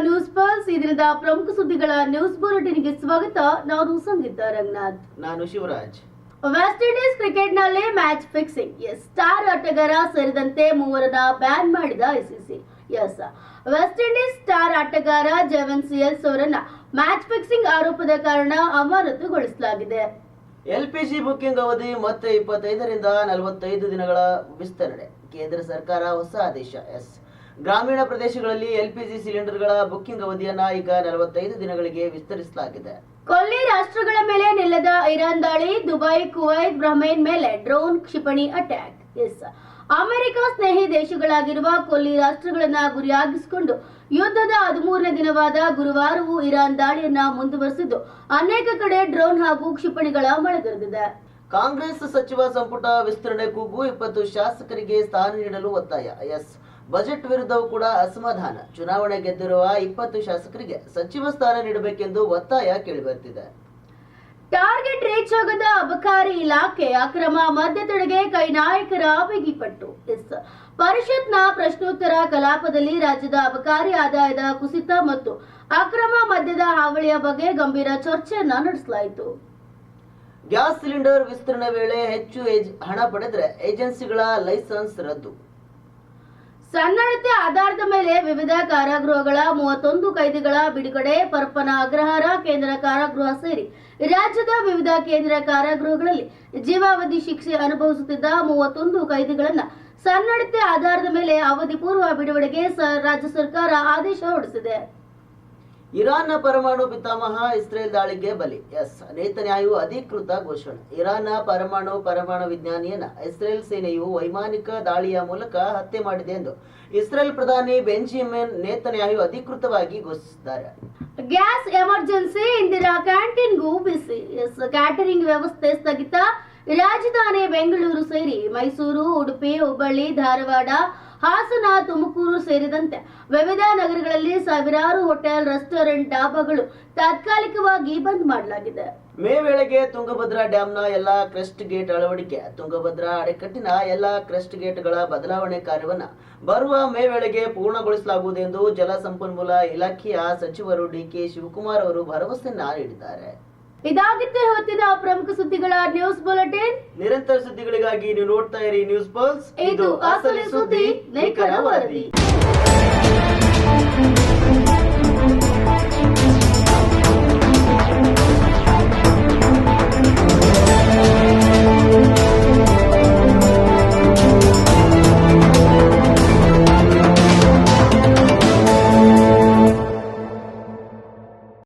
News pulse ಇದರಿಂದ ಪ್ರಮುಖ ಸುದ್ದಿಗಳ ನ್ಯೂಸ್ ಬುಲೆಟಿನ್ಗೆ ಸ್ವಾಗತ. ನಾನು ಸಂಗೀತ ರಂಗನಾಥ್. ನಾನು ಶಿವರಾಜ್. ವೆಸ್ಟ್ ಇಂಡೀಸ್ ಕ್ರಿಕೆಟ್ನಲ್ಲಿ ಮ್ಯಾಚ್ ಫಿಕ್ಸಿಂಗ್. ಸ್ಟಾರ್ ಆಟಗಾರ ಸೇರಿದಂತೆ ಮೂವರನ್ನ ಬ್ಯಾನ್ ಮಾಡಿದ ಐಸಿಸಿ. ವೆಸ್ಟ್ ಇಂಡೀಸ್ ಸ್ಟಾರ್ ಆಟಗಾರ ಜೇವನ್ ಸಿಯಲ್ಸ್ ಅವರನ್ನ ಮ್ಯಾಚ್ ಫಿಕ್ಸಿಂಗ್ ಆರೋಪದ ಕಾರಣ ಅಮಾನತುಗೊಳಿಸಲಾಗಿದೆ. ಎಲ್ಪಿಜಿ ಬುಕ್ಕಿಂಗ್ ಅವಧಿ ಮತ್ತೆ 25 ರಿಂದ 45 ದಿನಗಳ ವಿಸ್ತರಣೆ. ಕೇಂದ್ರ ಸರ್ಕಾರ ಹೊಸ ಆದೇಶ. ಗ್ರಾಮೀಣ ಪ್ರದೇಶಗಳಲ್ಲಿ ಎಲ್ಪಿಜಿ ಸಿಲಿಂಡರ್ಗಳ ಬುಕ್ಕಿಂಗ್ ಅವಧಿಯನ್ನ ಈಗ 45 ದಿನಗಳಿಗೆ ವಿಸ್ತರಿಸಲಾಗಿದೆ. ಕೊಲ್ಲಿ ರಾಷ್ಟ್ರಗಳ ಮೇಲೆ ನಿಲ್ಲದ ಇರಾನ್ ದಾಳಿ. ದುಬೈ, ಕುವೈತ್, ಬ್ರಹ್ಮೇನ್ ಮೇಲೆ ಡ್ರೋನ್ ಕ್ಷಿಪಣಿ ಅಟ್ಯಾಕ್. ಅಮೆರಿಕ ಸ್ನೇಹಿ ದೇಶಗಳಾಗಿರುವ ಕೊಲ್ಲಿ ರಾಷ್ಟ್ರಗಳನ್ನ ಗುರಿಯಾಗಿಸಿಕೊಂಡು ಯುದ್ಧದ 13ನೇ ದಿನವಾದ ಗುರುವಾರವೂ ಇರಾನ್ ದಾಳಿಯನ್ನ ಮುಂದುವರೆಸಿದ್ದು ಅನೇಕ ಕಡೆ ಡ್ರೋನ್ ಹಾಗೂ ಕ್ಷಿಪಣಿಗಳ ಮಳೆಗರೆದಿದೆ. ಕಾಂಗ್ರೆಸ್ ಸಚಿವ ಸಂಪುಟ ವಿಸ್ತರಣೆ ಕೂಗು. 20 ಶಾಸಕರಿಗೆ ಸ್ಥಾನ ನೀಡಲು ಒತ್ತಾಯ. ಬಜೆಟ್ ವಿರುದ್ಧವೂ ಕೂಡ ಅಸಮಾಧಾನ. ಚುನಾವಣೆ ಗೆದ್ದಿರುವ 20 ಶಾಸಕರಿಗೆ ಸಚಿವ ಸ್ಥಾನ ನೀಡಬೇಕೆಂದು ಒತ್ತಾಯ ಕೇಳಿಬರುತ್ತಿದೆ. ಟಾರ್ಗೆಟ್ ರೀಚ್ ಆಗದ ಅಬಕಾರಿ ಇಲಾಖೆ. ಅಕ್ರಮ ಮದ್ಯ ತಡೆಗೆ ಕೈ ನಾಯಕರ ಬಿಗಿಪಟ್ಟು. ಪರಿಷತ್ನ ಪ್ರಶ್ನೋತ್ತರ ಕಲಾಪದಲ್ಲಿ ರಾಜ್ಯದ ಅಬಕಾರಿ ಆದಾಯದ ಕುಸಿತ ಮತ್ತು ಅಕ್ರಮ ಮದ್ಯದ ಹಾವಳಿಯ ಬಗ್ಗೆ ಗಂಭೀರ ಚರ್ಚೆಯನ್ನ ನಡೆಸಲಾಯಿತು. ಗ್ಯಾಸ್ ಸಿಲಿಂಡರ್ ವಿಸ್ತರಣೆ ವೇಳೆ ಹೆಚ್ಚು ಹಣ ಪಡೆದರೆ ಏಜೆನ್ಸಿಗಳ ಲೈಸೆನ್ಸ್ ರದ್ದು. ಸನ್ನಡತೆ ಆಧಾರದ ಮೇಲೆ ವಿವಿಧ ಕಾರಾಗೃಹಗಳ 31 ಕೈದಿಗಳ ಬಿಡುಗಡೆ. ಪರಪ್ಪನ ಅಗ್ರಹಾರ ಕೇಂದ್ರ ಕಾರಾಗೃಹ ಸೇರಿ ರಾಜ್ಯದ ವಿವಿಧ ಕೇಂದ್ರ ಕಾರಾಗೃಹಗಳಲ್ಲಿ ಜೀವಾವಧಿ ಶಿಕ್ಷೆ ಅನುಭವಿಸುತ್ತಿದ್ದ 31 ಕೈದಿಗಳನ್ನ ಸನ್ನಡತೆ ಆಧಾರದ ಮೇಲೆ ಅವಧಿ ಪೂರ್ವ ಬಿಡುಗಡೆಗೆ ರಾಜ್ಯ ಸರ್ಕಾರ ಆದೇಶ ಹೊರಡಿಸಿದೆ. ಇರಾನ್ನ ಪರಮಾಣು ಪಿತಾಮಹ ಇಸ್ರೇಲ್ ದಾಳಿಗೆ ಬಲಿ. ನೇತನ್ಯಾಹು ಅಧಿಕೃತ ಘೋಷಣೆ. ಇರಾನ್ನ ಪರಮಾಣು ವಿಜ್ಞಾನಿಯನ್ನ ಇಸ್ರೇಲ್ ಸೇನೆಯು ವೈಮಾನಿಕ ದಾಳಿಯ ಮೂಲಕ ಹತ್ಯೆ ಮಾಡಿದೆ ಎಂದು ಇಸ್ರೇಲ್ ಪ್ರಧಾನಿ ಬೆಂಜಮಿನ್ ನೇತನ್ಯಾಹು ಅಧಿಕೃತವಾಗಿ ಘೋಷಿಸಿದ್ದಾರೆ. Gas emergency. ಇಂದಿರಾ ಕ್ಯಾಂಟೀನ್ಗೂ ಬಿಸಿ. ಕ್ಯಾಟರಿಂಗ್ ವ್ಯವಸ್ಥೆ ಸ್ಥಗಿತ. ರಾಜಧಾನಿ ಬೆಂಗಳೂರು ಸೇರಿ ಮೈಸೂರು, ಉಡುಪಿ, ಹುಬ್ಬಳ್ಳಿ, ಧಾರವಾಡ, ಹಾಸನ, ತುಮಕೂರು ಸೇರಿದಂತೆ ವಿವಿಧ ನಗರಗಳಲ್ಲಿ ಸಾವಿರಾರು ಹೋಟೆಲ್, ರೆಸ್ಟೋರೆಂಟ್, ಡಾಬಾಗಳು ತಾತ್ಕಾಲಿಕವಾಗಿ ಬಂದ್ ಮಾಡಲಾಗಿದೆ. ಮೇ ವೇಳೆಗೆ ತುಂಗಭದ್ರಾ ಡ್ಯಾಂನ ಎಲ್ಲಾ ಕ್ರಸ್ಟ್ ಗೇಟ್ ಅಳವಡಿಕೆ. ತುಂಗಭದ್ರಾ ಅಣೆಕಟ್ಟಿನ ಎಲ್ಲಾ ಕ್ರಸ್ಟ್ ಗೇಟ್ಗಳ ಬದಲಾವಣೆ ಕಾರ್ಯವನ್ನ ಬರುವ ಮೇ ವೇಳೆಗೆ ಪೂರ್ಣಗೊಳಿಸಲಾಗುವುದು ಎಂದು ಜಲಸಂಪನ್ಮೂಲ ಇಲಾಖೆಯ ಸಚಿವರು ಡಿಕೆ ಶಿವಕುಮಾರ್ ಅವರು ಭರವಸೆಯನ್ನ ನೀಡಿದ್ದಾರೆ. ಇದಾಗಿತ್ತು ಇವತ್ತಿನ ಪ್ರಮುಖ ಸುದ್ದಿಗಳ ನ್ಯೂಸ್ ಬುಲೆಟಿನ್. ನಿರಂತರ ಸುದ್ದಿಗಳಿಗಾಗಿ ನೀವು ನೋಡ್ತಾ ಇರಿ ನ್ಯೂಸ್ ಪಲ್ಸ್. ಇದು ಅಸಲಿ ಸುದ್ದಿ, ನಿಖರ ವರದಿ.